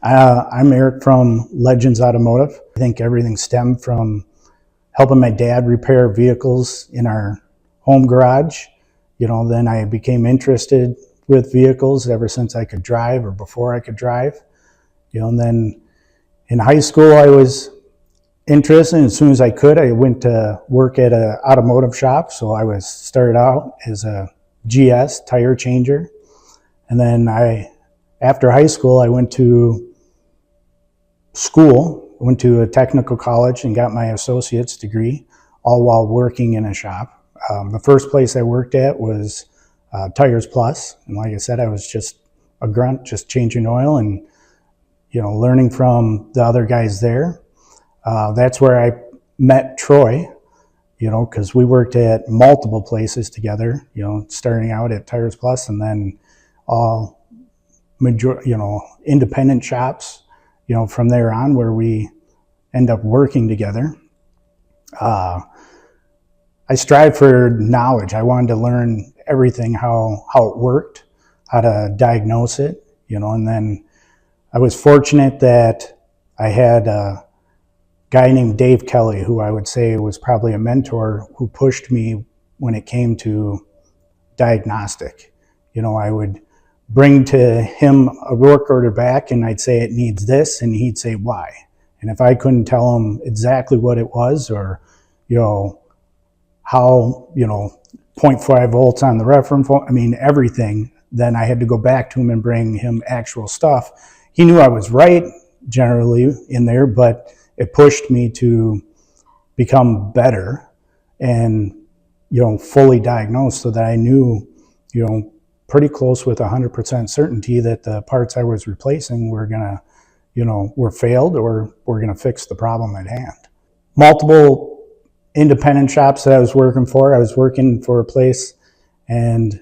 I'm Eric from Legends Automotive. I think everything stemmed from helping my dad repair vehicles in our home garage. Then I became interested with vehicles ever since I could drive or before I could drive. And then in high school I was interested, and as soon as I could, I went to work at an automotive shop. So I started out as a GS tire changer. And then after high school, I went to a technical college and got my associate's degree, all while working in a shop. The first place I worked at was Tires Plus. And like I said, I was just a grunt, just changing oil and, learning from the other guys there. That's where I met Troy, because we worked at multiple places together, starting out at Tires Plus and then all independent shops, from there on, where we end up working together. I strive for knowledge. I wanted to learn everything, how it worked, how to diagnose it, and then I was fortunate that I had a guy named Dave Kelly, who I would say was probably a mentor, who pushed me when it came to diagnostic. I would bring to him a work order back and I'd say it needs this, and he'd say why. And if I couldn't tell him exactly what it was, or how 0.5 volts on the reference, everything, then I had to go back to him and bring him actual stuff. He knew I was right generally in there, but it pushed me to become better and fully diagnosed, so that I knew pretty close with 100% certainty that the parts I was replacing were gonna, were failed or were gonna fix the problem at hand. Multiple independent shops that I was working for. I was working for a place, and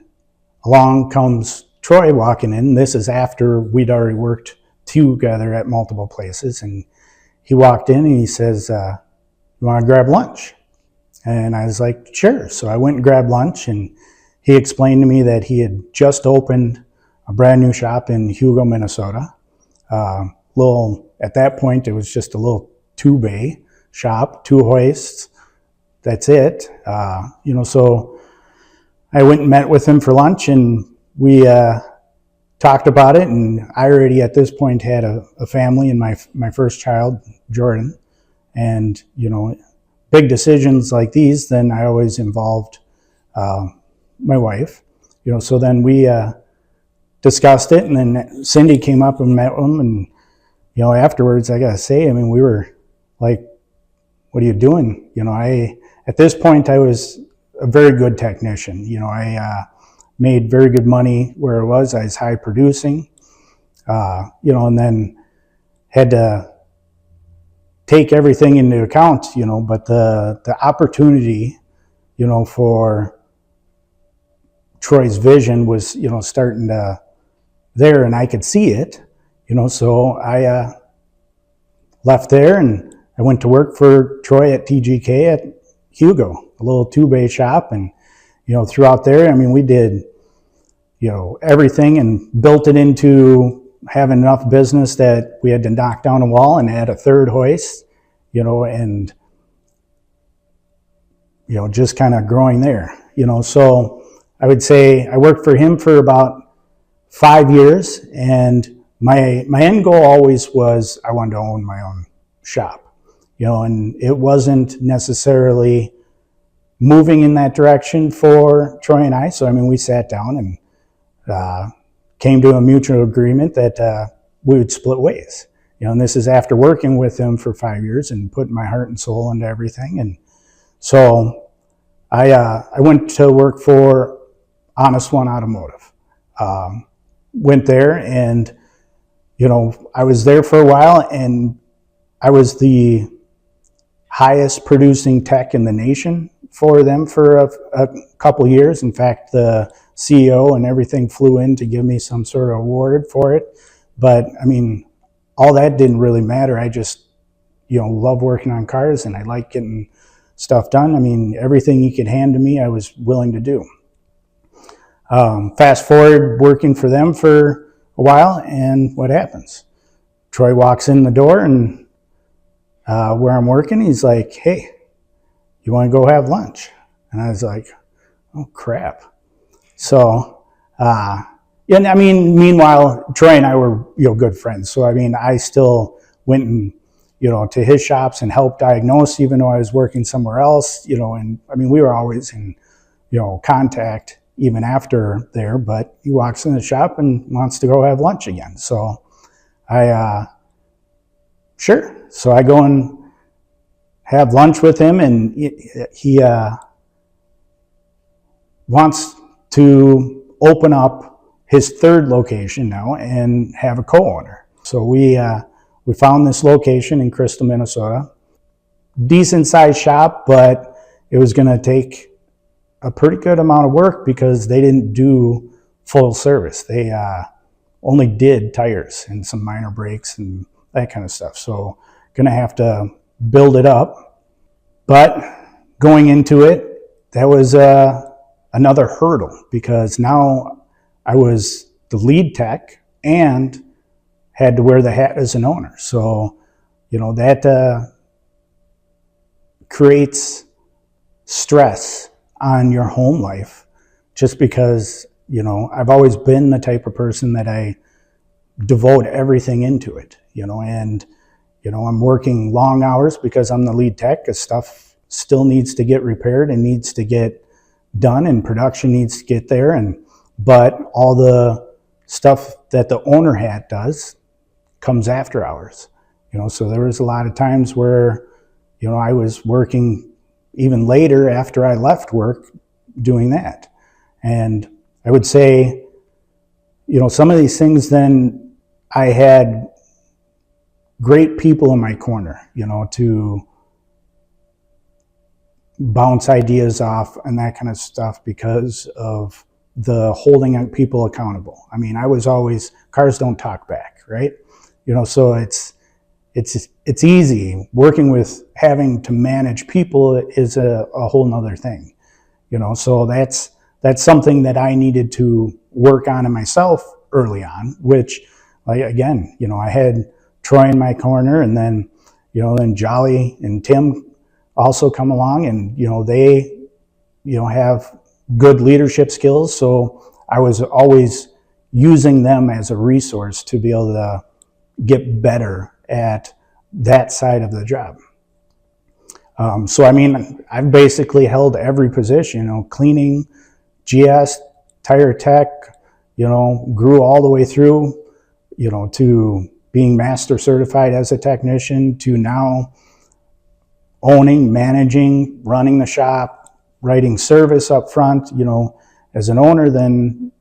along comes Troy walking in. This is after we'd already worked together at multiple places, and he walked in and he says, "You want to grab lunch?" And I was like, "Sure." So I went and grabbed lunch, and he explained to me that he had just opened a brand new shop in Hugo, Minnesota. At that point, it was just a little 2-bay shop, 2 hoists. That's it. So I went and met with him for lunch, and we talked about it. And I already at this point had a family and my first child, Jordan. And, big decisions like these, then I always involved my wife, so then we discussed it, and then Cindy came up and met him, and afterwards, I gotta say, we were like, "What are you doing?" At this point, I was a very good technician. I made very good money where I was high producing, and then had to take everything into account, but the opportunity, for Troy's vision was, starting to there, and I could see it, so I left there and I went to work for Troy at TGK at Hugo, a little 2-bay shop. And, throughout there, we did, everything, and built it into having enough business that we had to knock down a wall and add a 3rd hoist, and, just kind of growing there, so I would say I worked for him for about 5 years, and my end goal always was I wanted to own my own shop, and it wasn't necessarily moving in that direction for Troy and I. So we sat down and came to a mutual agreement that we would split ways, and this is after working with him for 5 years and putting my heart and soul into everything. And so I went to work for Honest One Automotive. Went there, and I was there for a while, and I was the highest producing tech in the nation for them for a couple years. In fact, the CEO and everything flew in to give me some sort of award for it. But all that didn't really matter. I just love working on cars, and I like getting stuff done. Everything you could hand to me, I was willing to do. Fast forward working for them for a while, and what happens? Troy walks in the door and where I'm working, he's like, hey, you want to go have lunch? And I was like, oh, crap. So, yeah, I mean, meanwhile, Troy and I were, good friends. So, I mean, I still went and, to his shops and helped diagnose, even though I was working somewhere else, and I mean, we were always in, contact even after there, but he walks in the shop and wants to go have lunch again. So sure. So I go and have lunch with him, and he wants to open up his third location now and have a co-owner. So we found this location in Crystal, Minnesota. Decent sized shop, but it was going to take a pretty good amount of work because they didn't do full service. They only did tires and some minor brakes and that kind of stuff. So going to have to build it up. But going into it, that was another hurdle because now I was the lead tech and had to wear the hat as an owner. So, that creates stress on your home life just because, I've always been the type of person that I devote everything into it, and, I'm working long hours because I'm the lead tech because stuff still needs to get repaired and needs to get done and production needs to get there. But all the stuff that the owner hat does comes after hours, so there was a lot of times where, I was working even later after I left work doing that. And I would say, some of these things, then I had great people in my corner, to bounce ideas off and that kind of stuff because of the holding people accountable. I mean, I was always, cars don't talk back, right? So it's easy. Working with having to manage people is a whole nother thing, so that's something that I needed to work on in myself early on, which, like, again, I had Troy in my corner, and then, then Jolly and Tim also come along, and, they, have good leadership skills. So I was always using them as a resource to be able to get better at that side of the job. So, I mean, I've basically held every position, cleaning, GS, tire tech, grew all the way through, to being master certified as a technician to now owning, managing, running the shop, writing service up front. As an owner, then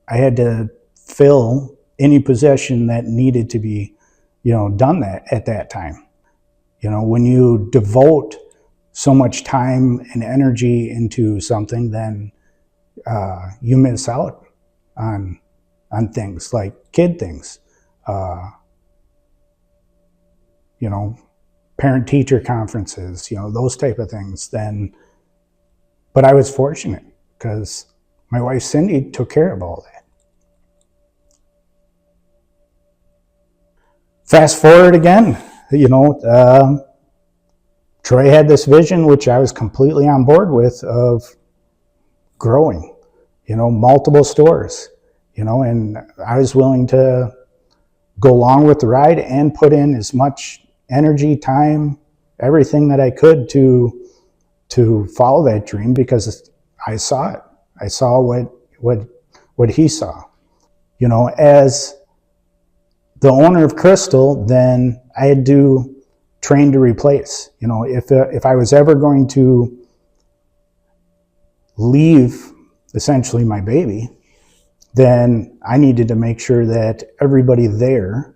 I had to fill any position that needed to be, done that at that time. When you devote so much time and energy into something, then you miss out on things like kid things, parent-teacher conferences, those type of things. Then, but I was fortunate because my wife Cindy took care of all that. Fast forward again, Troy had this vision, which I was completely on board with, of growing, multiple stores, and I was willing to go along with the ride and put in as much energy, time, everything that I could to follow that dream because I saw it. I saw what he saw. As the owner of Crystal, then I had to train to replace. If I was ever going to leave essentially my baby, then I needed to make sure that everybody there,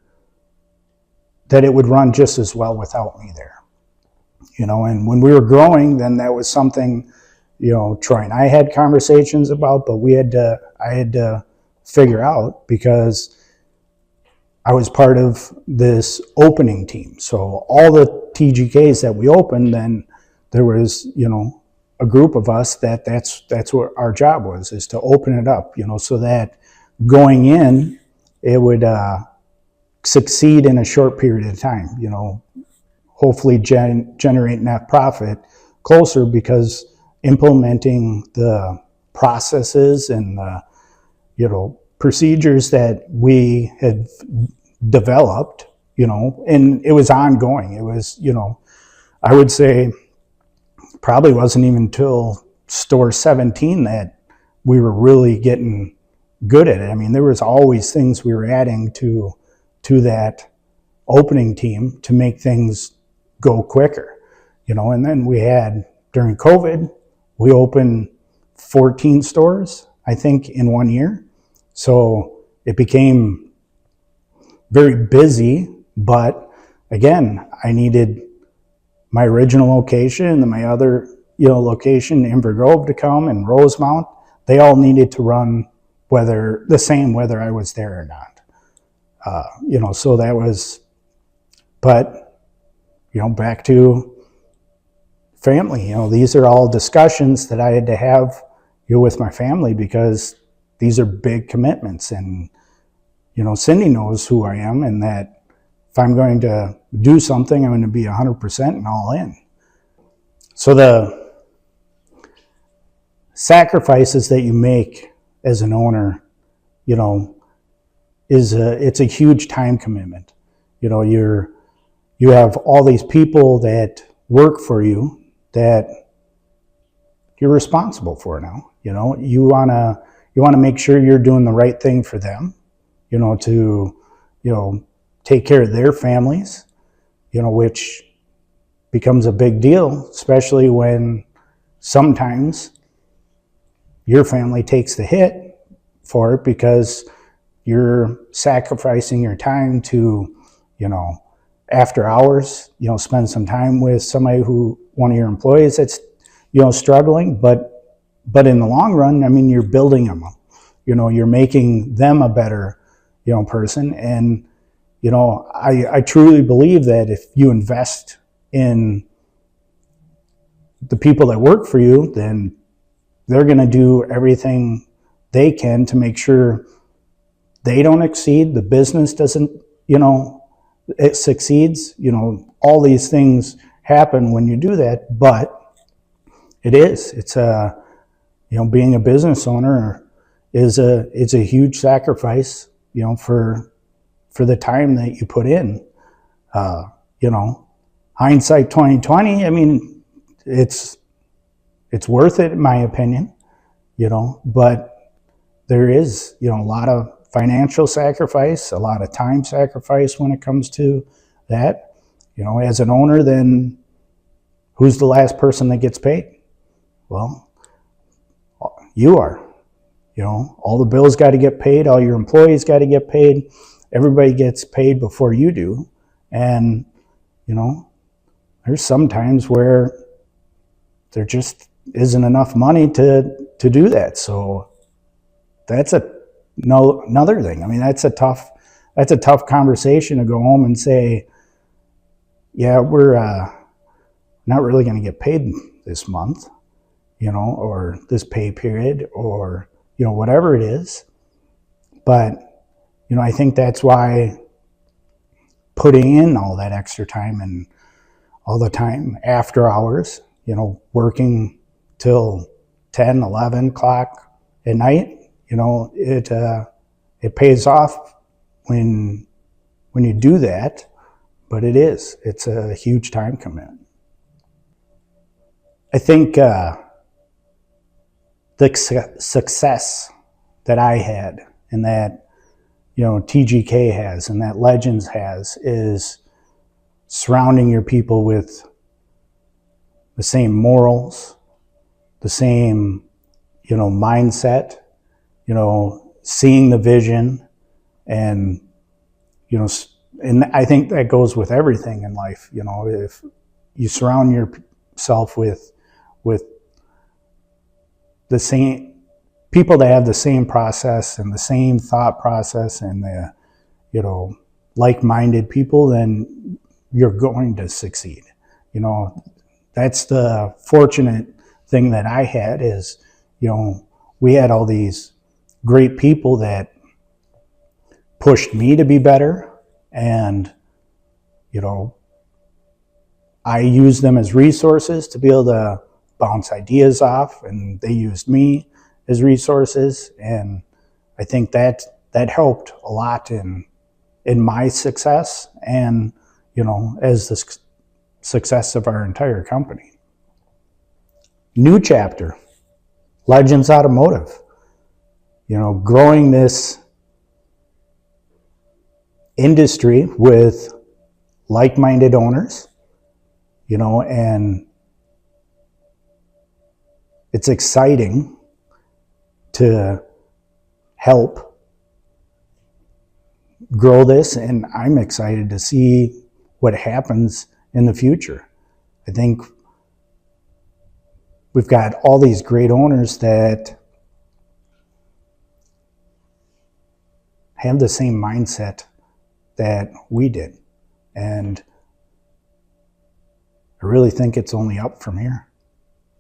that it would run just as well without me there. And when we were growing, then that was something, Troy and I had conversations about, but I had to figure out because I was part of this opening team. So all the TGKs that we opened, then there was, a group of us that's what our job was, is to open it up, so that going in, it would succeed in a short period of time, you know, hopefully generate net profit closer, because implementing the processes and the, you know, procedures that we had developed, you know, and it was ongoing. It was, you know, I would say probably wasn't even until store 17 that we were really getting good at it. I mean, there was always things we were adding to that opening team to make things go quicker, you know. And then we had, during COVID, we opened 14 stores, I think, in 1 year. So it became very busy, but again, I needed my original location and my other, you know, location, Inver Grove, to come, and Rosemount. They all needed to run whether I was there or not. You know, so that was, but, you know, back to family, you know, these are all discussions that I had to have, you know, with my family, because these are big commitments. And, you know, Cindy knows who I am, and that if I'm going to do something, I'm going to be 100% and all in. So the sacrifices that you make as an owner, you know, it's a huge time commitment. You know, you have all these people that work for you that you're responsible for now. You know, you wanna make sure you're doing the right thing for them, you know, to, you know, take care of their families, you know, which becomes a big deal, especially when sometimes your family takes the hit for it, because you're sacrificing your time to, you know, after hours, you know, spend some time with somebody one of your employees that's, you know, struggling. But in the long run, I mean, you're building them, you know, you're making them a better, you know, person. And, you know, I truly believe that if you invest in the people that work for you, then they're going to do everything they can to make sure they don't exceed, the business doesn't, you know, it succeeds. You know, all these things happen when you do that, but it's a, you know, being a business owner it's a huge sacrifice, you know, for the time that you put in. You know, hindsight 2020, I mean, it's worth it in my opinion, you know, but there is, you know, a lot of financial sacrifice, a lot of time sacrifice when it comes to that. You know, as an owner, then who's the last person that gets paid? Well, you are. You know, all the bills got to get paid, all your employees got to get paid, everybody gets paid before you do. And, you know, there's some times where there just isn't enough money to do that. So that's another thing. I mean, that's a tough conversation to go home and say, yeah, we're not really going to get paid this month, you know, or this pay period, or, you know, whatever it is. But, you know, I think that's why putting in all that extra time and all the time after hours, you know, working till 10, 11 o'clock at night, you know, it pays off when you do that. But it's a huge time commitment. I think the success that I had, and that, you know, TGK has, and that Legends has, is surrounding your people with the same morals, the same, you know, mindset, you know, seeing the vision. And, you know, and I think that goes with everything in life. You know, if you surround yourself with the same people that have the same process and the same thought process, and the, you know, like-minded people, then you're going to succeed. You know, that's the fortunate thing that I had, is, you know, we had all these great people that pushed me to be better, And, you know, I use them as resources to be able to bounce ideas off, and they used me as resources. And I think that helped a lot in my success and, you know, as the success of our entire company. New chapter, Legends Automotive. You know, growing this industry with like-minded owners, you know, and it's exciting to help grow this, and I'm excited to see what happens in the future. I think we've got all these great owners that have the same mindset that we did, and I really think it's only up from here.